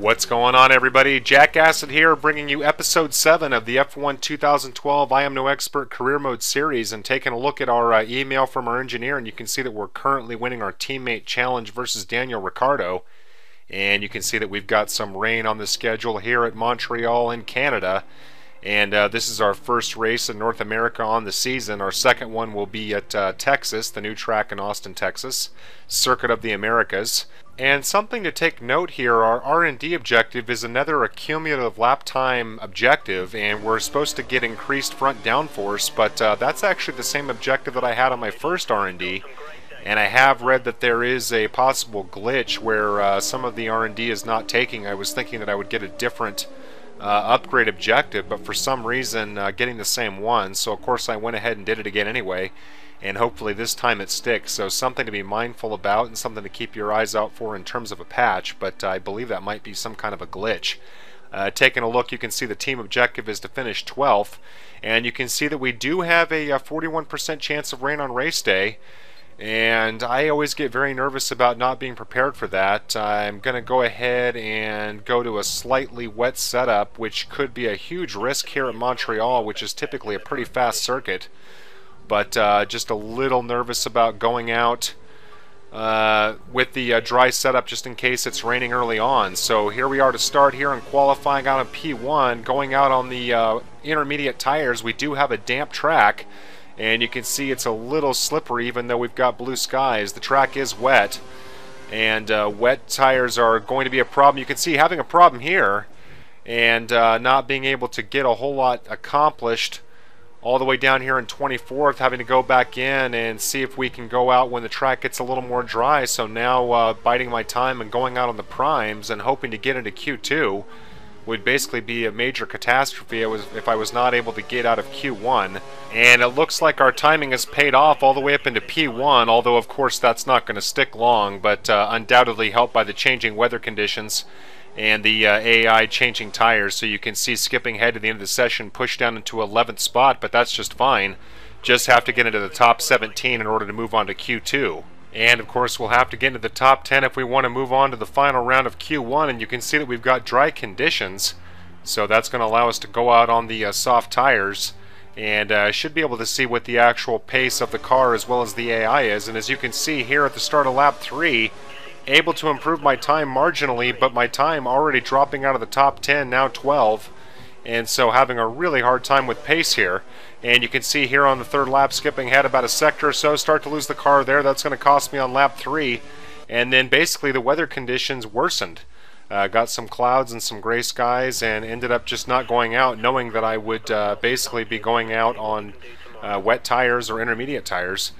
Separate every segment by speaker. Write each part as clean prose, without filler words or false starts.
Speaker 1: What's going on, everybody? Jack Acid here, bringing you episode 7 of the F1 2012 I Am No Expert Career Mode series, and taking a look at our email from our engineer, and you can see that we're currently winning our teammate challenge versus Daniel Ricciardo. And you can see that we've got some rain on the schedule here at Montreal in Canada. And this is our first race in North America on the season. Our second one will be at Texas, the new track in Austin, Texas, Circuit of the Americas. And something to take note here, our R&D objective is another accumulative lap time objective, and we're supposed to get increased front downforce, but that's actually the same objective that I had on my first R&D. And I have read that there is a possible glitch where some of the R&D is not taking. I was thinking that I would get a different upgrade objective, but for some reason getting the same one. So of course I went ahead and did it again anyway, and hopefully this time it sticks. So something to be mindful about and something to keep your eyes out for in terms of a patch, but I believe that might be some kind of a glitch. Taking a look, you can see the team objective is to finish 12th, and you can see that we do have a 41% chance of rain on race day. And I always get very nervous about not being prepared for that. I'm going to go ahead and go to a slightly wet setup, which could be a huge risk here at Montreal, which is typically a pretty fast circuit. But just a little nervous about going out with the dry setup just in case it's raining early on. So here we are to start here in qualifying out on P1, going out on the intermediate tires. We do have a damp track. And you can see it's a little slippery even though we've got blue skies. The track is wet, and wet tires are going to be a problem. You can see having a problem here and not being able to get a whole lot accomplished all the way down here in 24th, having to go back in and see if we can go out when the track gets a little more dry. So now biding my time and going out on the primes and hoping to get into Q2 would basically be a major catastrophe if I was not able to get out of Q1. And it looks like our timing has paid off all the way up into P1, although of course that's not going to stick long, but undoubtedly helped by the changing weather conditions and the AI changing tires. So you can see skipping ahead to the end of the session pushed down into 11th spot, but that's just fine. Just have to get into the top 17 in order to move on to Q2. And of course we'll have to get into the top 10 if we want to move on to the final round of Q1, and you can see that we've got dry conditions, so that's going to allow us to go out on the soft tires, and should be able to see what the actual pace of the car as well as the AI is. And as you can see here at the start of lap 3, able to improve my time marginally, but my time already dropping out of the top 10, now 12, and so having a really hard time with pace here. And you can see here on the third lap, skipping ahead about a sector or so, start to lose the car there. That's going to cost me on lap 3. And then basically the weather conditions worsened. Got some clouds and some gray skies, and ended up just not going out, knowing that I would basically be going out on wet tires or intermediate tires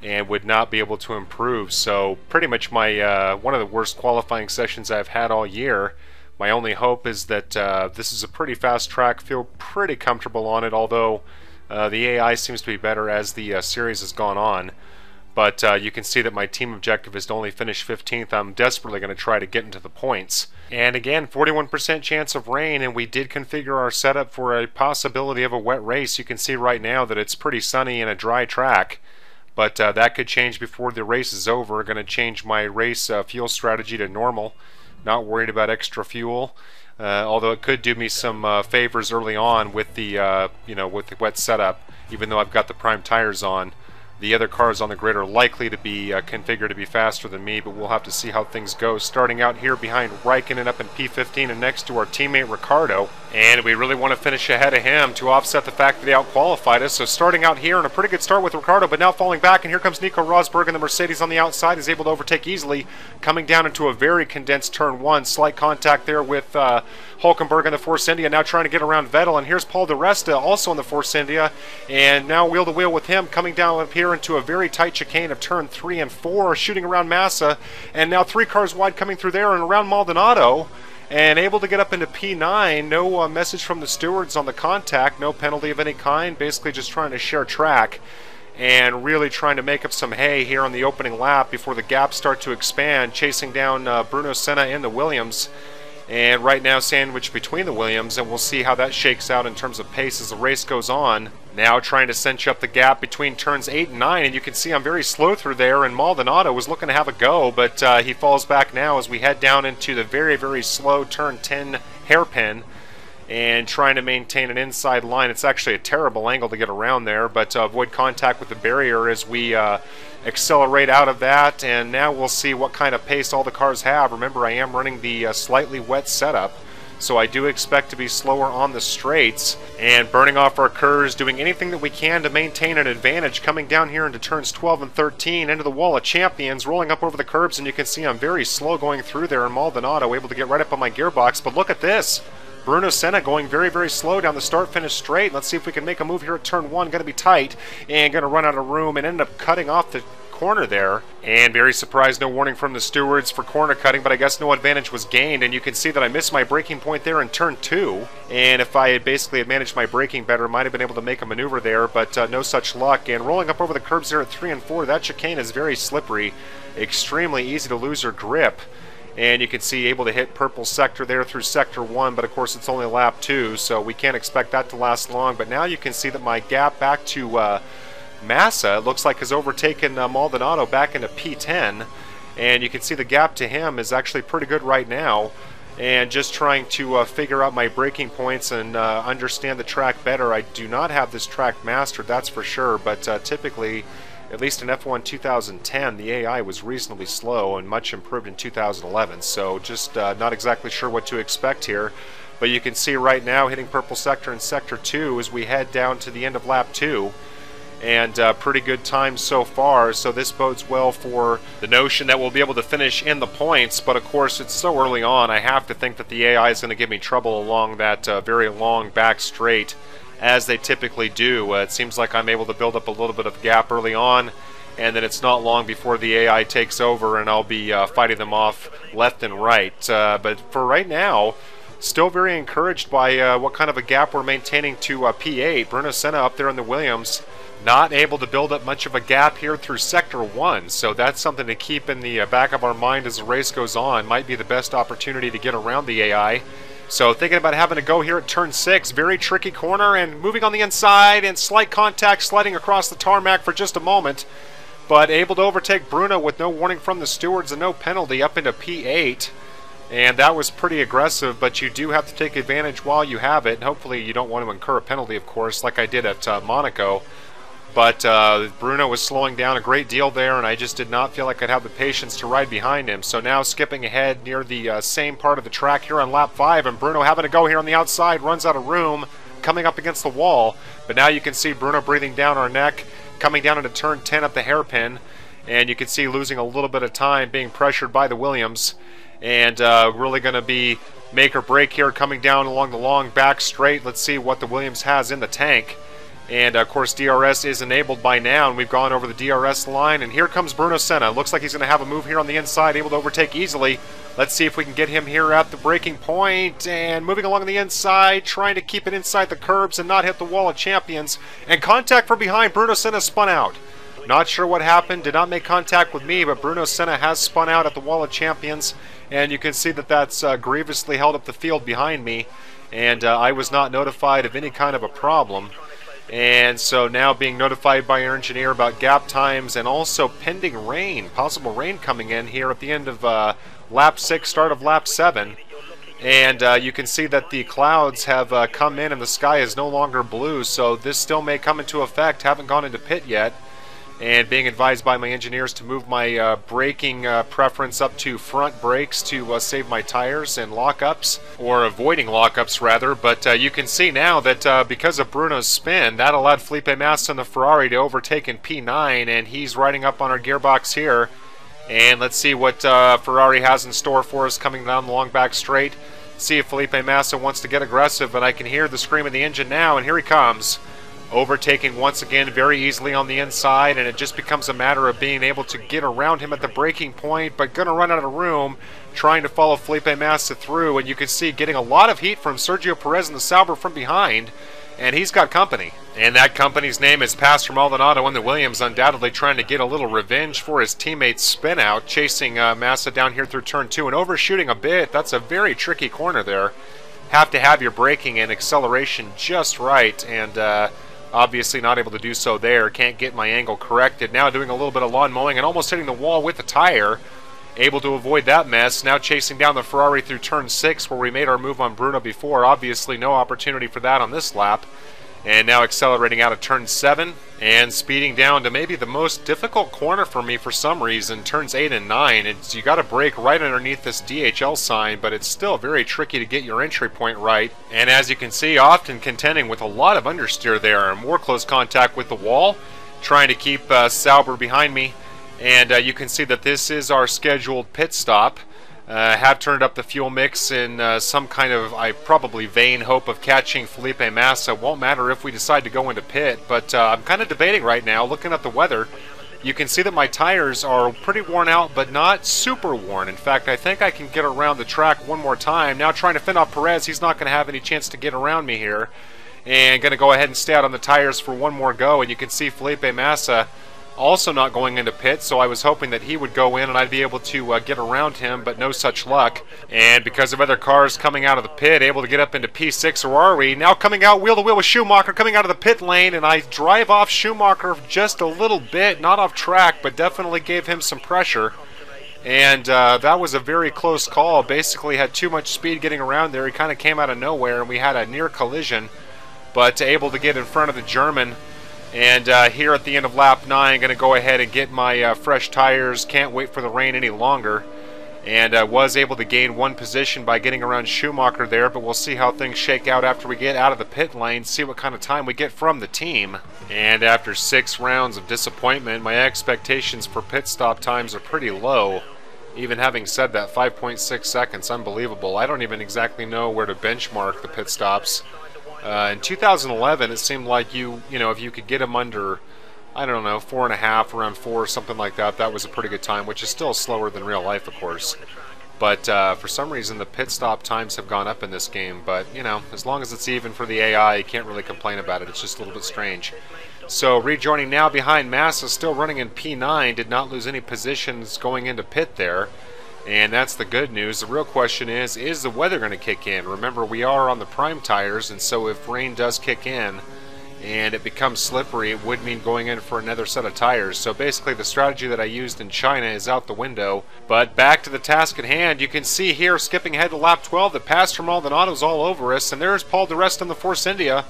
Speaker 1: and would not be able to improve. So pretty much my one of the worst qualifying sessions I've had all year. My only hope is that this is a pretty fast track. Feel pretty comfortable on it, although the AI seems to be better as the series has gone on. But you can see that my team objective is to only finish 15th. I'm desperately going to try to get into the points. And again, 41% chance of rain, and we did configure our setup for a possibility of a wet race. You can see right now that it's pretty sunny and a dry track. But that could change before the race is over. Going to change my race fuel strategy to normal. Not worried about extra fuel. Although it could do me some favors early on with the with the wet setup, even though I've got the prime tires on. The other cars on the grid are likely to be configured to be faster than me, but we'll have to see how things go. Starting out here behind Raikkonen up in P15 and next to our teammate Ricciardo. And we really want to finish ahead of him to offset the fact that he outqualified us. So starting out here in a pretty good start with Ricciardo, but now falling back, and here comes Nico Rosberg, and the Mercedes on the outside is able to overtake easily, coming down into a very condensed turn 1. Slight contact there with Hulkenberg in the Force India, now trying to get around Vettel, and here's Paul di Resta also in the Force India, and now wheel to wheel with him, coming down up here into a very tight chicane of turn 3 and 4, shooting around Massa, and now 3 cars wide coming through there and around Maldonado, and able to get up into P9. No message from the stewards on the contact, no penalty of any kind, basically just trying to share track and really trying to make up some hay here on the opening lap before the gaps start to expand, chasing down Bruno Senna in the Williams. and right now sandwiched between the Williams, and we'll see how that shakes out in terms of pace as the race goes on. Now trying to cinch up the gap between turns 8 and 9, and you can see I'm very slow through there, and Maldonado was looking to have a go, but he falls back now as we head down into the very, very slow turn 10 hairpin, and trying to maintain an inside line. It's actually a terrible angle to get around there, but avoid contact with the barrier as we accelerate out of that, and now we'll see what kind of pace all the cars have. Remember, I am running the slightly wet setup, so I do expect to be slower on the straights, and burning off our curves, doing anything that we can to maintain an advantage, coming down here into turns 12 and 13, into the wall of champions, rolling up over the curbs, and you can see I'm very slow going through there, and Maldonado able to get right up on my gearbox, but look at this! Bruno Senna going very, very slow down the start-finish straight. Let's see if we can make a move here at turn 1. Going to be tight and going to run out of room and end up cutting off the corner there. And very surprised, no warning from the stewards for corner cutting, but I guess no advantage was gained. And you can see that I missed my braking point there in turn 2. And if I had basically managed my braking better, I might have been able to make a maneuver there, but no such luck. And rolling up over the curbs there at 3 and 4, that chicane is very slippery. Extremely easy to lose your grip. And you can see able to hit purple sector there through sector 1, but of course it's only lap 2, so we can't expect that to last long. But now you can see that my gap back to Massa, it looks like, has overtaken Maldonado back into P10, and you can see the gap to him is actually pretty good right now. And just trying to figure out my braking points and understand the track better. I do not have this track mastered, that's for sure, but typically, at least in F1 2010, the AI was reasonably slow and much improved in 2011, so just not exactly sure what to expect here. But you can see right now hitting purple sector in sector 2 as we head down to the end of lap 2. And pretty good time so far, so this bodes well for the notion that we'll be able to finish in the points, but of course it's so early on, I have to think that the AI is going to give me trouble along that very long back straight, as they typically do. It seems like I'm able to build up a little bit of gap early on, and then it's not long before the AI takes over and I'll be fighting them off left and right. But for right now, still very encouraged by what kind of a gap we're maintaining to P8. Bruno Senna up there in the Williams, not able to build up much of a gap here through sector 1, so that's something to keep in the back of our mind as the race goes on. Might be the best opportunity to get around the AI. So thinking about having to go here at turn 6, very tricky corner, and moving on the inside, and slight contact sliding across the tarmac for just a moment, but able to overtake Bruno with no warning from the stewards and no penalty up into P8. And that was pretty aggressive, but you do have to take advantage while you have it, and hopefully you don't want to incur a penalty, of course, like I did at Monaco. But Bruno was slowing down a great deal there, and I just did not feel like I'd have the patience to ride behind him. So now skipping ahead near the same part of the track here on lap 5, and Bruno having to go here on the outside, runs out of room, coming up against the wall. But now you can see Bruno breathing down our neck, coming down into turn 10 at the hairpin, and you can see losing a little bit of time, being pressured by the Williams, and really going to be make or break here, coming down along the long back straight. Let's see what the Williams has in the tank. And of course DRS is enabled by now, and we've gone over the DRS line, and here comes Bruno Senna. Looks like he's going to have a move here on the inside, able to overtake easily. Let's see if we can get him here at the braking point, and moving along the inside, trying to keep it inside the curbs and not hit the wall of champions. And contact from behind, Bruno Senna spun out. Not sure what happened, did not make contact with me, but Bruno Senna has spun out at the wall of champions, and you can see that that's grievously held up the field behind me, and I was not notified of any kind of a problem. And so now being notified by our engineer about gap times and also pending rain, possible rain coming in here at the end of lap 6, start of lap 7. And you can see that the clouds have come in and the sky is no longer blue, so this still may come into effect. Haven't gone into pit yet. And being advised by my engineers to move my braking preference up to front brakes to save my tires and lockups, or avoiding lockups rather. But you can see now that because of Bruno's spin, that allowed Felipe Massa and the Ferrari to overtake in P9, and he's riding up on our gearbox here. And let's see what Ferrari has in store for us coming down the long back straight. See if Felipe Massa wants to get aggressive, but I can hear the scream of the engine now, and here he comes. Overtaking once again very easily on the inside, and it just becomes a matter of being able to get around him at the braking point, but going to run out of room, trying to follow Felipe Massa through, and you can see getting a lot of heat from Sergio Perez and the Sauber from behind, and he's got company. And that company's name is Pastor Maldonado in the Williams, undoubtedly trying to get a little revenge for his teammate's spin out, chasing Massa down here through turn 2 and overshooting a bit. That's a very tricky corner there. Have to have your braking and acceleration just right, and obviously not able to do so there. Can't get my angle corrected. Now doing a little bit of lawn mowing and almost hitting the wall with the tire. Able to avoid that mess. Now chasing down the Ferrari through turn 6 where we made our move on Bruno before. Obviously no opportunity for that on this lap. And now accelerating out of turn 7 and speeding down to maybe the most difficult corner for me for some reason, turns 8 and 9. You got to brake right underneath this DHL sign, but it's still very tricky to get your entry point right. And as you can see, often contending with a lot of understeer there, and more close contact with the wall, trying to keep Sauber behind me. And you can see that this is our scheduled pit stop. Have turned up the fuel mix in some kind of, probably vain hope of catching Felipe Massa. Won't matter if we decide to go into pit, but I'm kind of debating right now, looking at the weather. You can see that my tires are pretty worn out, but not super worn. In fact, I think I can get around the track one more time. Now trying to fend off Perez. He's not going to have any chance to get around me here. And going to go ahead and stay out on the tires for one more go. And you can see Felipe Massa also not going into pit, so I was hoping that he would go in and I'd be able to get around him, but no such luck. And because of other cars coming out of the pit, able to get up into P6, or are we? Now coming out wheel-to-wheel with Schumacher, coming out of the pit lane, and I drive off Schumacher just a little bit, not off track, but definitely gave him some pressure. And that was a very close call. Basically had too much speed getting around there. He kind of came out of nowhere, and we had a near collision, but able to get in front of the German. And here at the end of lap 9, going to go ahead and get my fresh tires. Can't wait for the rain any longer. And was able to gain one position by getting around Schumacher there, but we'll see how things shake out after we get out of the pit lane, see what kind of time we get from the team. And after 6 rounds of disappointment, my expectations for pit stop times are pretty low. Even having said that, 5.6 seconds, unbelievable. I don't even exactly know where to benchmark the pit stops. In 2011, it seemed like you know, if you could get them under, I don't know, 4.5, around 4, something like that, that was a pretty good time, which is still slower than real life, of course. But for some reason, the pit stop times have gone up in this game. But, you know, as long as it's even for the AI, you can't really complain about it. It's just a little bit strange. So rejoining now behind Massa, still running in P9, did not lose any positions going into pit there. And that's the good news. The real question is the weather going to kick in? Remember, we are on the prime tires, and so if rain does kick in and it becomes slippery, it would mean going in for another set of tires. So basically the strategy that I used in China is out the window. But back to the task at hand, you can see here, skipping ahead to lap 12, that Pastor Maldonado's all over us, and there's Paul di Resta in the Force India.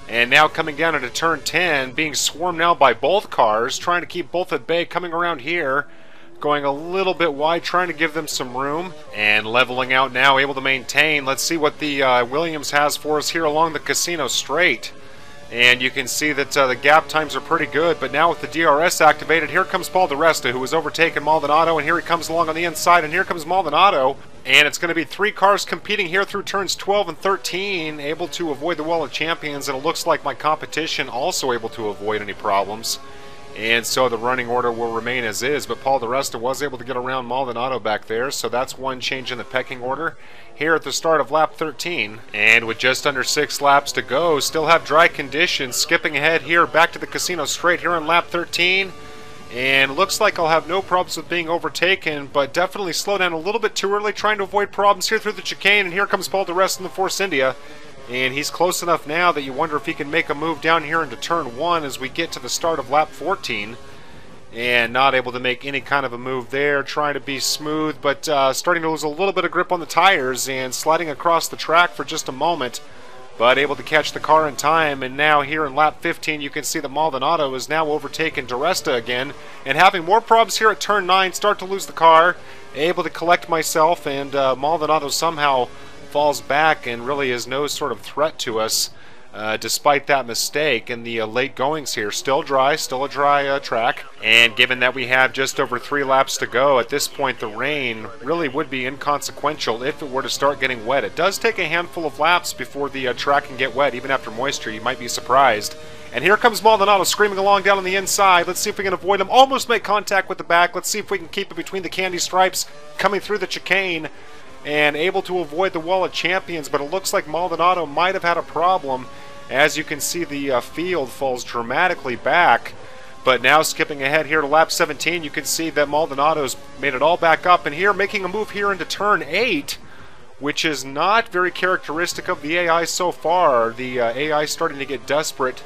Speaker 1: And now coming down into turn 10, being swarmed now by both cars, trying to keep both at bay, coming around here. Going a little bit wide, trying to give them some room, and leveling out now, able to maintain. Let's see what the Williams has for us here along the Casino Straight. And you can see that the gap times are pretty good, but now with the DRS activated, here comes Paul di Resta, who was overtaken Maldonado, and here he comes along on the inside, and here comes Maldonado. And it's going to be 3 cars competing here through turns 12 and 13, able to avoid the wall of champions, and it looks like my competition also able to avoid any problems. And so the running order will remain as is, but Paul di Resta was able to get around Maldonado back there, so that's one change in the pecking order here at the start of lap 13. And with just under 6 laps to go, still have dry conditions, skipping ahead here back to the Casino Straight here on lap 13. And looks like I'll have no problems with being overtaken, but definitely slow down a little bit too early, trying to avoid problems here through the chicane. And here comes Paul di Resta in the Force India. And he's close enough now that you wonder if he can make a move down here into turn 1 as we get to the start of lap 14. And not able to make any kind of a move there, trying to be smooth, but starting to lose a little bit of grip on the tires and sliding across the track for just a moment. But able to catch the car in time, and now here in lap 15 you can see that Maldonado is now overtaken di Resta again, and having more problems here at turn 9, start to lose the car, able to collect myself, and Maldonado somehow falls back and really is no sort of threat to us despite that mistake. And the late goings here, still dry, still a dry track, and given that we have just over 3 laps to go, at this point the rain really would be inconsequential if it were to start getting wet. It does take a handful of laps before the track can get wet, even after moisture. You might be surprised. And here comes Maldonado screaming along down on the inside. Let's see if we can avoid him. Almost make contact with the back. Let's see if we can keep it between the candy stripes, coming through the chicane and able to avoid the wall of champions. But it looks like Maldonado might have had a problem As you can see, the field falls dramatically back. But now skipping ahead here to lap 17, you can see that Maldonado's made it all back up, and here making a move here into turn 8, which is not very characteristic of the AI so far. The AI starting to get desperate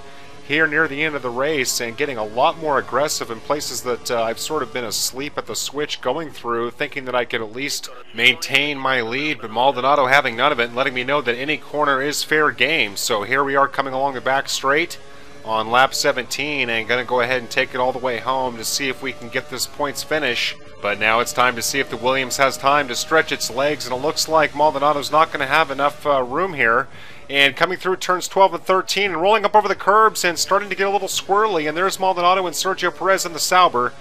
Speaker 1: here near the end of the race and getting a lot more aggressive in places that I've sort of been asleep at the switch going through, thinking that I could at least maintain my lead, but Maldonado having none of it and letting me know that any corner is fair game. So here we are coming along the back straight on lap 17 and going to go ahead and take it all the way home to see if we can get this points finish. But now it's time to see if the Williams has time to stretch its legs, and it looks like Maldonado's not going to have enough room here. And coming through turns 12 and 13 and rolling up over the curbs and starting to get a little squirrely. And there's Maldonado and Sergio Perez in the Sauber.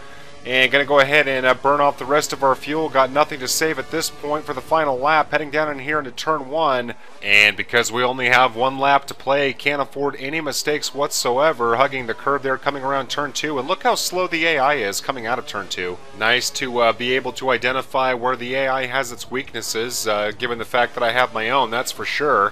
Speaker 1: And going to go ahead and burn off the rest of our fuel. Got nothing to save at this point for the final lap. Heading down in here into turn 1. And because we only have one lap to play, can't afford any mistakes whatsoever. Hugging the curb there, coming around turn 2. And look how slow the AI is coming out of turn 2. Nice to be able to identify where the AI has its weaknesses, given the fact that I have my own, that's for sure.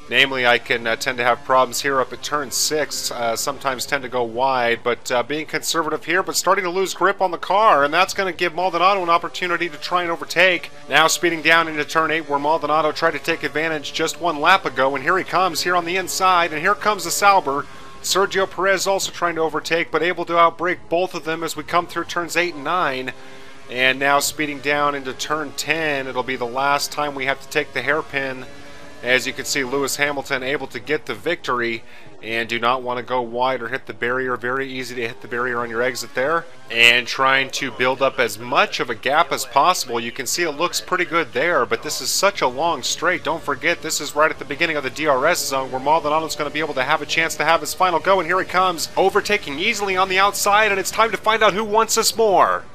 Speaker 1: Namely, I can tend to have problems here up at turn 6, sometimes tend to go wide, but being conservative here, but starting to lose grip on the car, and that's going to give Maldonado an opportunity to try and overtake. Now speeding down into turn 8, where Maldonado tried to take advantage just one lap ago, and here he comes here on the inside, and here comes the Sauber. Sergio Perez also trying to overtake, but able to outbrake both of them as we come through turns 8 and 9. And now speeding down into turn 10, it'll be the last time we have to take the hairpin. As you can see, Lewis Hamilton able to get the victory, and do not want to go wide or hit the barrier. Very easy to hit the barrier on your exit there. And trying to build up as much of a gap as possible. You can see it looks pretty good there, but this is such a long straight. Don't forget, this is right at the beginning of the DRS zone where Maldonado's going to be able to have a chance to have his final go. And here he comes, overtaking easily on the outside, and it's time to find out who wants us more.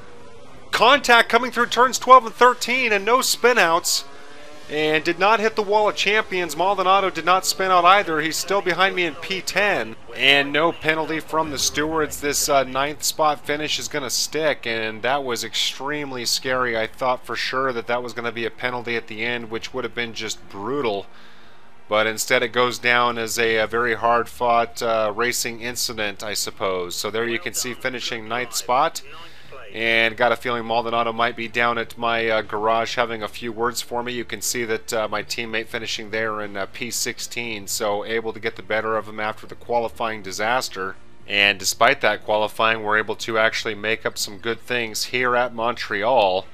Speaker 1: Contact coming through turns 12 and 13, and no spinouts. And did not hit the wall of champions. Maldonado did not spin out either. He's still behind me in P10. And no penalty from the stewards. This 9th spot finish is going to stick. And that was extremely scary. I thought for sure that that was going to be a penalty at the end, which would have been just brutal. But instead it goes down as a very hard-fought racing incident, I suppose. So there you can see finishing 9th spot. And got a feeling Maldonado might be down at my garage having a few words for me. You can see that my teammate finishing there in P16, so able to get the better of him after the qualifying disaster. And despite that qualifying, we're able to actually make up some good things here at Montreal.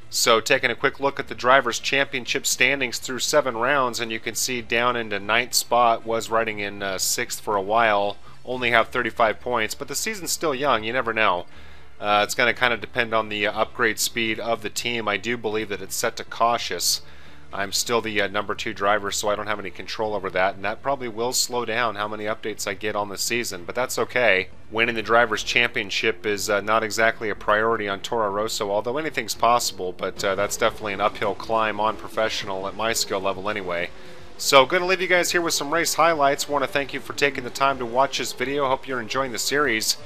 Speaker 1: So taking a quick look at the Drivers' Championship standings through 7 rounds, and you can see down into 9th spot, was riding in 6th for a while, only have 35 points, but the season's still young, you never know. It's going to kind of depend on the upgrade speed of the team. I do believe that it's set to cautious. I'm still the number 2 driver, so I don't have any control over that, and that probably will slow down how many updates I get on the season, but that's okay. Winning the Drivers' Championship is not exactly a priority on Toro Rosso, although anything's possible, but that's definitely an uphill climb on professional at my skill level anyway. So going to leave you guys here with some race highlights. Want to thank you for taking the time to watch this video. Hope you're enjoying the series.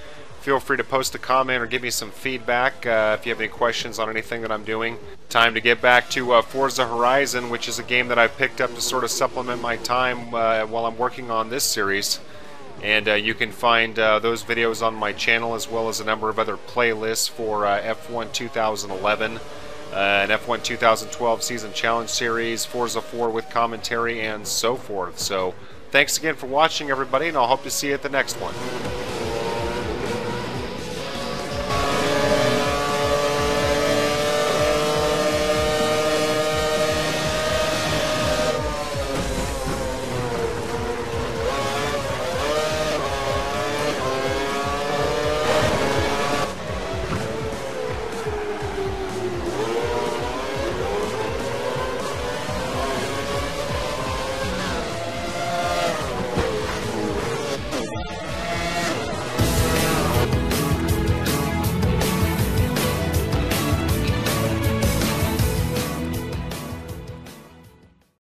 Speaker 1: Feel free to post a comment or give me some feedback if you have any questions on anything that I'm doing. Time to get back to Forza Horizon, which is a game that I've picked up to sort of supplement my time while I'm working on this series. And you can find those videos on my channel, as well as a number of other playlists for F1 2011, an F1 2012 Season Challenge Series, Forza 4 with commentary, and so forth. So thanks again for watching, everybody, and I'll hope to see you at the next one.